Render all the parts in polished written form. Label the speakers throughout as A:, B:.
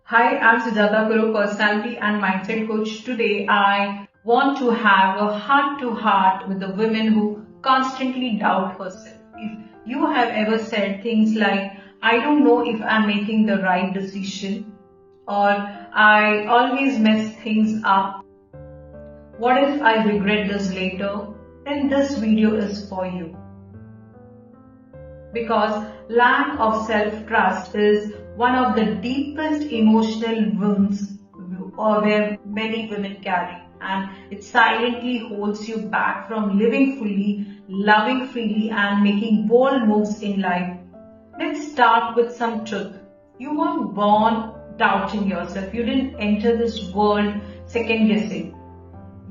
A: Hi, I'm Sujata Kurup, personality and mindset coach. Today, I want to have a heart-to-heart with the women who constantly doubt herself. If you have ever said things like, I don't know if I'm making the right decision, or I always mess things up, what if I regret this later? Then this video is for you. Because lack of self-trust is one of the deepest emotional wounds where many women carry, and it silently holds you back from living fully, loving freely, and making bold moves in life. Let's start with some truth. You weren't born doubting yourself. You didn't enter this world second guessing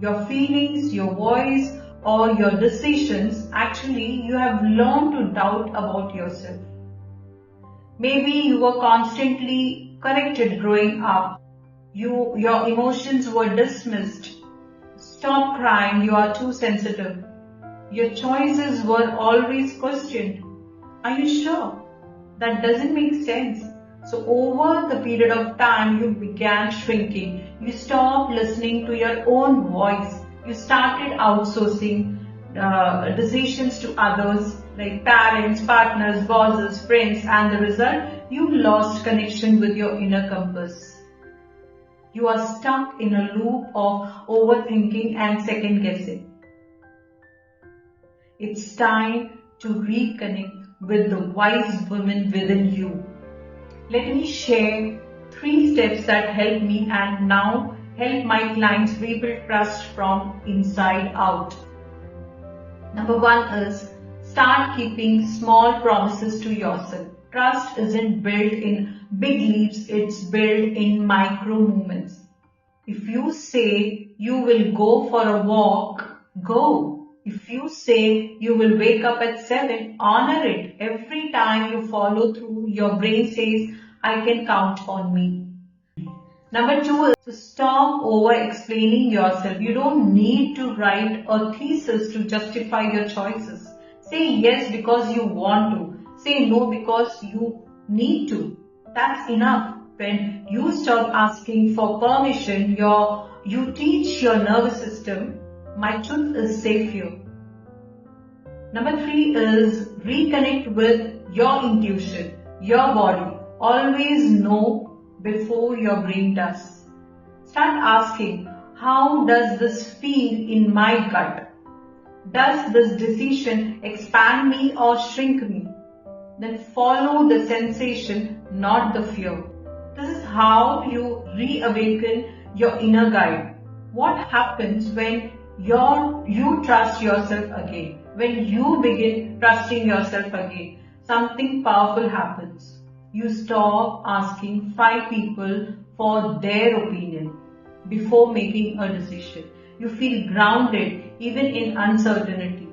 A: your feelings, your voice, or your decisions. Actually, you have learned to doubt about yourself. Maybe you were constantly corrected growing up. Your emotions were dismissed. Stop crying, you are too sensitive. Your choices were always questioned. Are you sure? That doesn't make sense. So over the period of time, you began shrinking. You stopped listening to your own voice. You started outsourcing decisions to others like parents, partners, bosses, friends, and the result, you lost connection with your inner compass. You are stuck in a loop of overthinking and second guessing. It's time to reconnect with the wise woman within you. Let me share 3 steps that help me and now help my clients rebuild trust from inside out. Number 1 is start keeping small promises to yourself. Trust isn't built in big leaps, it's built in micro movements. If you say you will go for a walk, go. If you say you will wake up at 7, honor it. Every time you follow through, your brain says, I can count on me. Number 2 is to stop over-explaining yourself. You don't need to write a thesis to justify your choices. Say yes because you want to. Say no because you need to. That's enough. When you stop asking for permission, you teach your nervous system, my truth is safe here. Number 3 is reconnect with your intuition, your body. Always know before your brain does. Start asking, how does this feel in my gut? Does this decision expand me or shrink me? Then follow the sensation, not the fear. This is how you reawaken your inner guide. What happens when you trust yourself again? When you begin trusting yourself again, something powerful happens. You stop asking 5 people for their opinion before making a decision. You feel grounded even in uncertainty.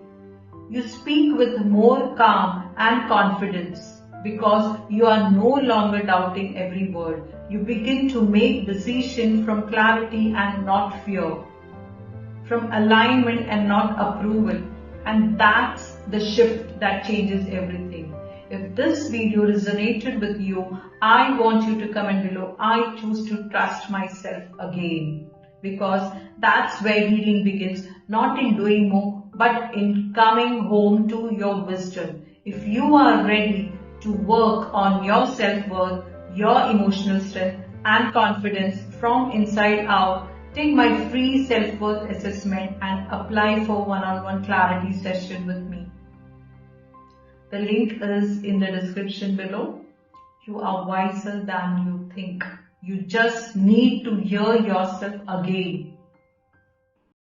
A: You speak with more calm and confidence because you are no longer doubting every word. You begin to make decisions from clarity and not fear, from alignment and not approval. And that's the shift that changes everything. If this video resonated with you, I want you to comment below. I choose to trust myself again. Because that's where healing begins, not in doing more, but in coming home to your wisdom. If you are ready to work on your self-worth, your emotional strength and confidence from inside out, take my free self-worth assessment and apply for one-on-one clarity session with me. The link is in the description below. You are wiser than you think. You just need to hear yourself again.